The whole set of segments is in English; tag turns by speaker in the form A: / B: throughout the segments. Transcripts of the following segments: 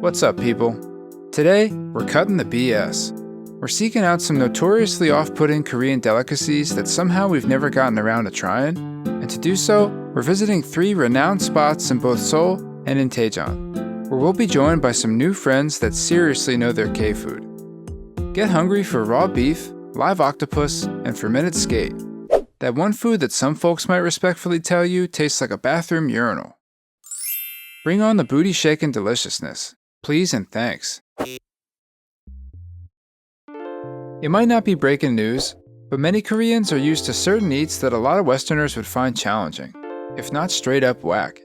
A: What's up, people? Today, we're cutting the BS. We're seeking out some notoriously off-putting Korean delicacies that somehow we've never gotten around to trying, and to do so, we're visiting 3 renowned spots in both Seoul and in Daejeon, where we'll be joined by some new friends that seriously know their K-food. Get hungry for raw beef, live octopus, and fermented skate. That one food that some folks might respectfully tell you tastes like a bathroom urinal. Bring on the booty-shaking deliciousness. Please and thanks. It might not be breaking news, but many Koreans are used to certain eats that a lot of Westerners would find challenging, if not straight up whack.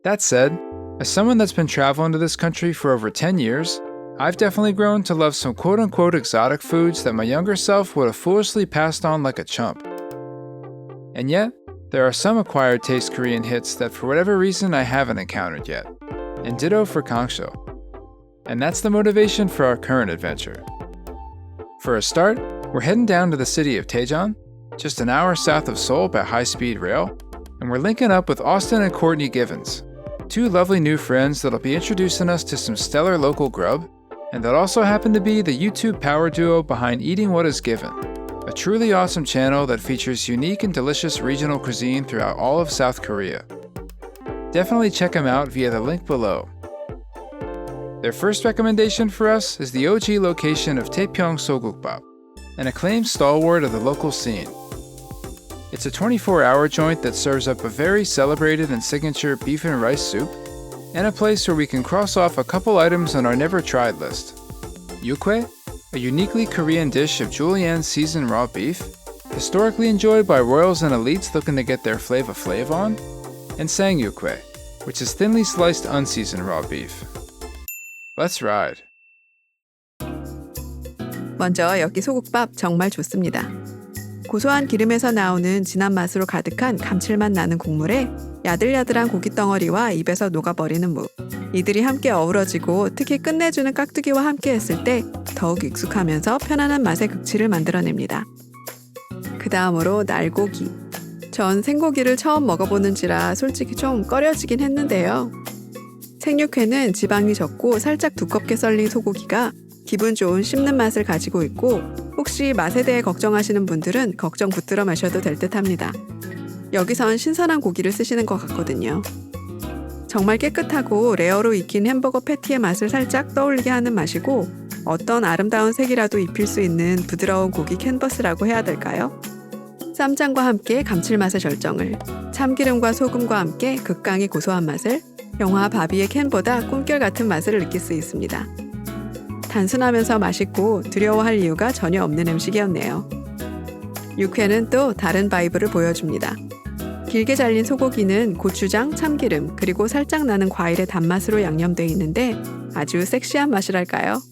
A: That said, as someone that's been traveling to this country for over 10 years, I've definitely grown to love some quote-unquote exotic foods that my younger self would have foolishly passed on like a chump. And yet, there are some acquired taste Korean hits that for whatever reason I haven't encountered yet. And ditto for Gwangjang. And that's the motivation for our current adventure. For a start, we're heading down to the city of Daejeon, just an hour south of Seoul by high-speed rail, and we're linking up with Austin and Courtney Givens, 2 lovely new friends that'll be introducing us to some stellar local grub, and that also happen to be the YouTube power duo behind Eating What Is Given, a truly awesome channel that features unique and delicious regional cuisine throughout all of South Korea. Definitely check them out via the link below. Their first recommendation for us is the OG location of Taepyeong-sogukbap, an acclaimed stalwart of the local scene. It's a 24-hour joint that serves up a very celebrated and signature beef and rice soup, and a place where we can cross off a couple items on our never-tried list. Yukhoe, a uniquely Korean dish of julienne seasoned raw beef, historically enjoyed by royals and elites looking to get their Flava Flav on, and Yukhoe, which is thinly sliced unseasoned raw beef. Let's ride.
B: 먼저 여기 소국밥 정말 좋습니다. 고소한 기름에서 나오는 진한 맛으로 가득한 감칠맛 나는 국물에 야들야들한 고기 덩어리와 입에서 녹아버리는 무. 이들이 함께 어우러지고 특히 끝내주는 깍두기와 함께 했을 때 더욱 익숙하면서 편안한 맛의 극치를 만들어냅니다. 그 다음으로 날고기. 전 생고기를 처음 먹어보는지라 솔직히 좀 꺼려지긴 했는데요. 생육회는 지방이 적고 살짝 두껍게 썰린 소고기가 기분 좋은 씹는 맛을 가지고 있고 혹시 맛에 대해 걱정하시는 분들은 걱정 붙들어 마셔도 될 듯합니다. 여기선 신선한 고기를 쓰시는 것 같거든요. 정말 깨끗하고 레어로 익힌 햄버거 패티의 맛을 살짝 떠올리게 하는 맛이고 어떤 아름다운 색이라도 입힐 수 있는 부드러운 고기 캔버스라고 해야 될까요? 쌈장과 함께 감칠맛의 절정을, 참기름과 소금과 함께 극강의 고소한 맛을, 영화 바비의 캔보다 꿈결 같은 맛을 느낄 수 있습니다. 단순하면서 맛있고 두려워할 이유가 전혀 없는 음식이었네요. 육회는 또 다른 바이브를 보여줍니다. 길게 잘린 소고기는 고추장, 참기름, 그리고 살짝 나는 과일의 단맛으로 양념되어 있는데 아주 섹시한 맛이랄까요?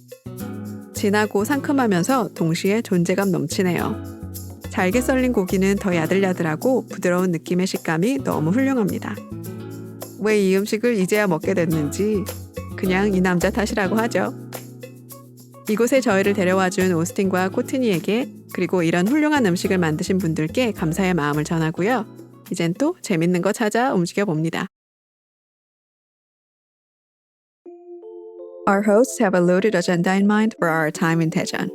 B: 진하고 상큼하면서 동시에 존재감 넘치네요. 잘게 썰린 고기는 더 야들야들하고 부드러운 느낌의 식감이 너무 훌륭합니다. 왜 이 음식을 이제야 먹게 됐는지 그냥 이 남자 탓이라고 하죠. 이곳에 저희를 데려와준 오스틴과 코트니에게 그리고 이런 훌륭한 음식을 만드신 분들께 감사의 마음을 전하고요. 이젠 또 재밌는 거 찾아 움직여봅니다. Our hosts have a loaded agenda in mind for our time in Daejeon.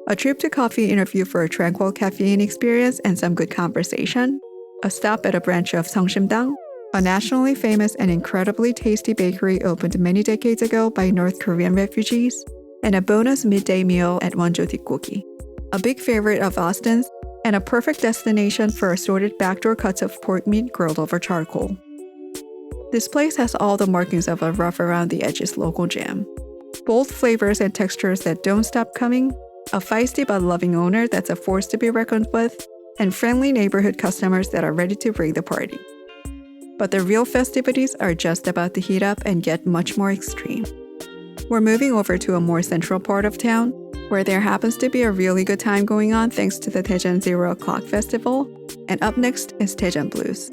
B: A trip to coffee interview for a tranquil caffeine experience and some good conversation. A stop at a branch of Seongsimdang. A nationally famous and incredibly tasty bakery opened many decades ago by North Korean refugees. And a bonus midday meal at Wonjo Dwitgogi. A big favorite of Austin's and a perfect destination for assorted backdoor cuts of pork meat grilled over charcoal. This place has all the markings of a rough around the edges local jam. Bold flavors and textures that don't stop coming, a feisty but loving owner that's a force to be reckoned with, and friendly neighborhood customers that are ready to bring the party. But the real festivities are just about to heat up and get much more extreme. We're moving over to a more central part of town, where there happens to be a really good time going on thanks to the Daejeon 0 O'Clock Festival, and up next is Daejeon Blues,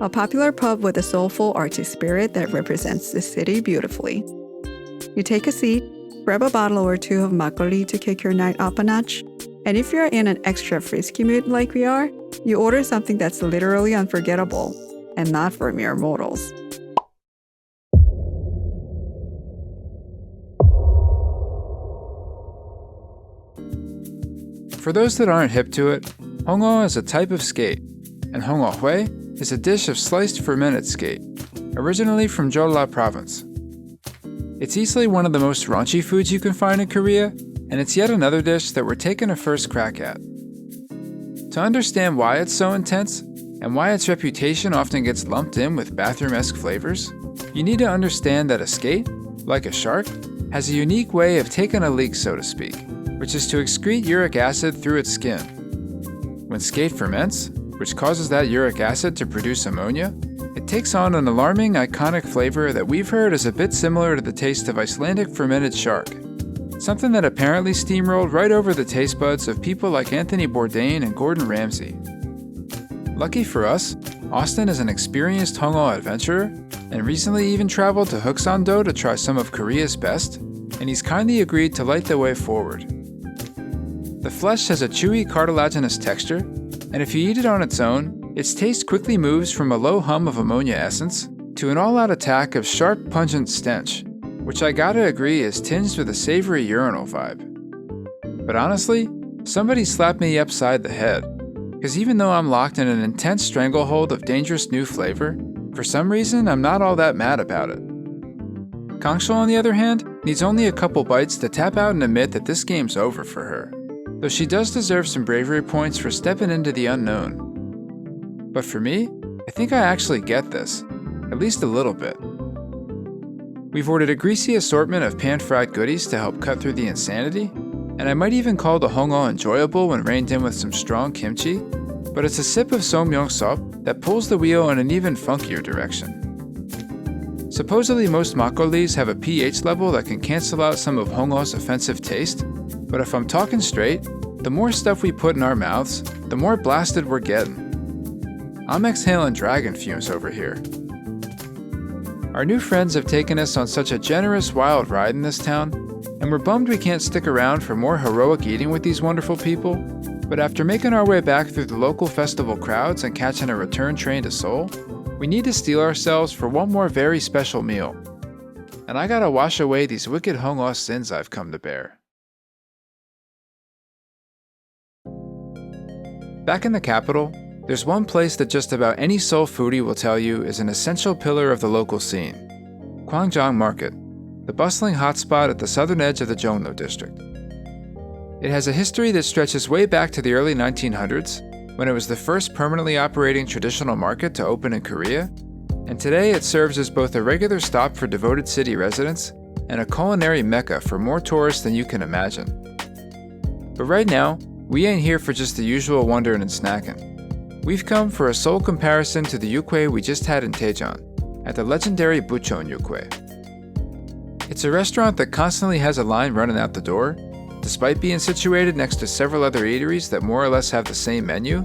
B: a popular pub with a soulful artsy spirit that represents the city beautifully. You take a seat, grab a bottle or 2 of makgeolli to kick your night up a notch, and if you're in an extra frisky mood like we are, you order something that's literally unforgettable, and not for mere mortals.
A: For those that aren't hip to it, hongo is a type of skate, and hongohue is a dish of sliced fermented skate, originally from Jeolla province. It's easily one of the most raunchy foods you can find in Korea, and it's yet another dish that we're taking a first crack at. To understand why it's so intense, and why its reputation often gets lumped in with bathroom-esque flavors, you need to understand that a skate, like a shark, has a unique way of taking a leak, so to speak, which is to excrete uric acid through its skin. When skate ferments, which causes that uric acid to produce ammonia, it takes on an alarming, iconic flavor that we've heard is a bit similar to the taste of Icelandic fermented shark. Something that apparently steamrolled right over the taste buds of people like Anthony Bourdain and Gordon Ramsay. Lucky for us, Austin is an experienced hongo adventurer and recently even traveled to Huksan-do to try some of Korea's best, and he's kindly agreed to light the way forward. The flesh has a chewy cartilaginous texture, and if you eat it on its own, its taste quickly moves from a low hum of ammonia essence to an all-out attack of sharp, pungent stench, which I gotta agree is tinged with a savory urinal vibe. But honestly, somebody slapped me upside the head, because even though I'm locked in an intense stranglehold of dangerous new flavor, for some reason I'm not all that mad about it. Kangshul, on the other hand, needs only a couple bites to tap out and admit that this game's over for her, though she does deserve some bravery points for stepping into the unknown. But for me, I think I actually get this, at least a little bit. We've ordered a greasy assortment of pan-fried goodies to help cut through the insanity, and I might even call the hongo enjoyable when reined in with some strong kimchi, but it's a sip of somyeong sup that pulls the wheel in an even funkier direction. Supposedly most makgeollis have a pH level that can cancel out some of hongo's offensive taste, but if I'm talking straight, the more stuff we put in our mouths, the more blasted we're getting. I'm exhaling dragon fumes over here. Our new friends have taken us on such a generous wild ride in this town, and we're bummed we can't stick around for more heroic eating with these wonderful people, but after making our way back through the local festival crowds and catching a return train to Seoul, we need to steel ourselves for one more very special meal. And I gotta wash away these wicked hongo sins I've come to bear. Back in the capital, there's one place that just about any Seoul foodie will tell you is an essential pillar of the local scene: Gwangjang Market, the bustling hotspot at the southern edge of the Jongno district. It has a history that stretches way back to the early 1900s, when it was the first permanently operating traditional market to open in Korea, and today it serves as both a regular stop for devoted city residents and a culinary mecca for more tourists than you can imagine. But right now, we ain't here for just the usual wondering and snacking. We've come for a Seoul comparison to the Yukhoe we just had in Daejeon, at the legendary Buchon Yukhoe. It's a restaurant that constantly has a line running out the door, despite being situated next to several other eateries that more or less have the same menu,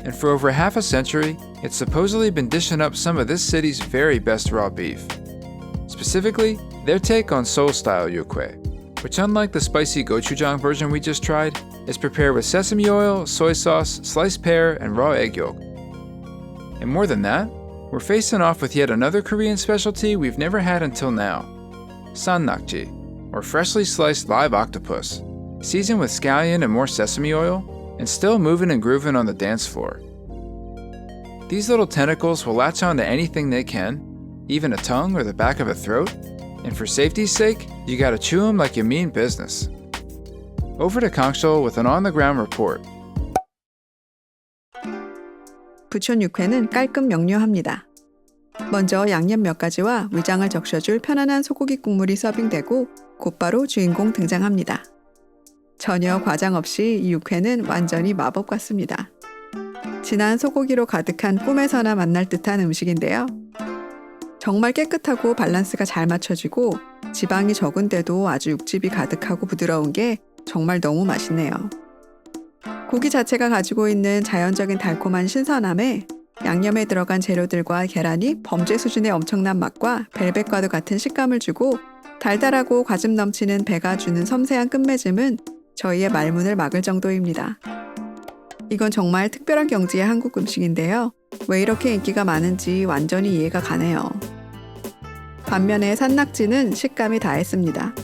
A: and for over half a century, it's supposedly been dishing up some of this city's very best raw beef. Specifically, their take on Seoul-style Yukhoe, which unlike the spicy gochujang version we just tried, is prepared with sesame oil, soy sauce, sliced pear, and raw egg yolk. And more than that, we're facing off with yet another Korean specialty we've never had until now: sannakji, or freshly sliced live octopus, seasoned with scallion and more sesame oil, and still moving and grooving on the dance floor. These little tentacles will latch onto anything they can, even a tongue or the back of a throat, and for safety's sake, you gotta chew them like you mean business. Over to Kangshul with an on-the-ground report.
B: 부촌육회는 깔끔 명료합니다. 먼저 양념 몇 가지와 위장을 적셔줄 편안한 소고기 국물이 서빙되고 곧바로 주인공 등장합니다. 전혀 과장 없이 이 육회는 완전히 마법 같습니다. 진한 소고기로 가득한 꿈에서나 만날 듯한 음식인데요. 정말 깨끗하고 밸런스가 잘 맞춰지고 지방이 적은데도 아주 육즙이 가득하고 부드러운 게 정말 너무 맛있네요. 고기 자체가 가지고 있는 자연적인 달콤한 신선함에 양념에 들어간 재료들과 계란이 범죄 수준의 엄청난 맛과 벨벳과도 같은 식감을 주고 달달하고 과즙 넘치는 배가 주는 섬세한 끝맺음은 저희의 말문을 막을 정도입니다. 이건 정말 특별한 경지의 한국 음식인데요. 왜 이렇게 인기가 많은지 완전히 이해가 가네요. 반면에 산낙지는 식감이 다했습니다.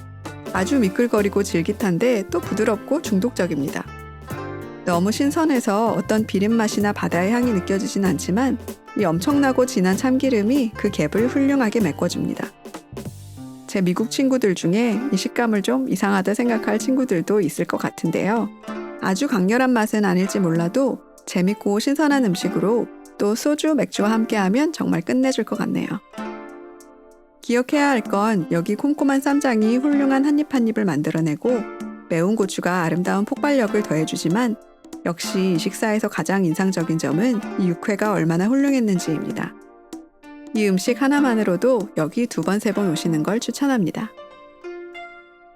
B: 아주 미끌거리고 질깃한데 또 부드럽고 중독적입니다. 너무 신선해서 어떤 비린 맛이나 바다의 향이 느껴지진 않지만 이 엄청나고 진한 참기름이 그 갭을 훌륭하게 메꿔줍니다. 제 미국 친구들 중에 이 식감을 좀 이상하다 생각할 친구들도 있을 것 같은데요. 아주 강렬한 맛은 아닐지 몰라도 재밌고 신선한 음식으로 또 소주, 맥주와 함께하면 정말 끝내줄 것 같네요. 기억해야 할 건 여기 콤콤한 쌈장이 훌륭한 한입 한입을 만들어내고 매운 고추가 아름다운 폭발력을 더해주지만 역시 이 식사에서 가장 인상적인 점은 이 육회가 얼마나 훌륭했는지입니다. 이 음식 하나만으로도 여기 2번, 3번 오시는 걸 추천합니다.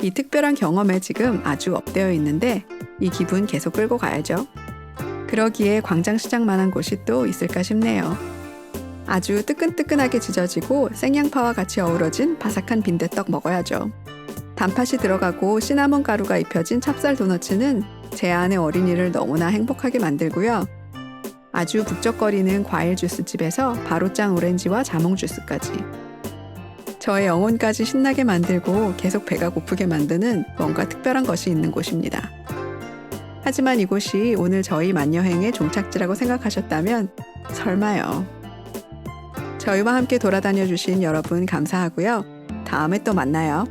B: 이 특별한 경험에 지금 아주 업되어 있는데 이 기분 계속 끌고 가야죠. 그러기에 광장시장만한 곳이 또 있을까 싶네요. 아주 뜨끈뜨끈하게 지져지고 생양파와 같이 어우러진 바삭한 빈대떡 먹어야죠. 단팥이 들어가고 시나몬 가루가 입혀진 찹쌀 도너츠는 제 안의 어린이를 너무나 행복하게 만들고요. 아주 북적거리는 과일 주스집에서 바로 짠 오렌지와 자몽 주스까지. 저의 영혼까지 신나게 만들고 계속 배가 고프게 만드는 뭔가 특별한 것이 있는 곳입니다. 하지만 이곳이 오늘 저희 만여행의 종착지라고 생각하셨다면 설마요. 저희와 함께 돌아다녀 주신 여러분 감사하고요. 다음에 또 만나요.